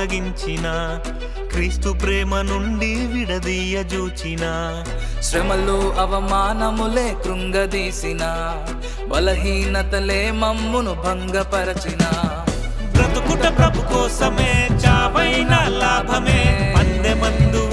తొలగించిన క్రీస్తు ప్రేమ నుండి విడదీయ జూచిన శ్రమలు అవమానములే కృంగదీసిన బలహీనతలే మమ్మును భంగపరచిన బ్రతుకుట ప్రభు కోసమే చావైన లాభమే పందెమందు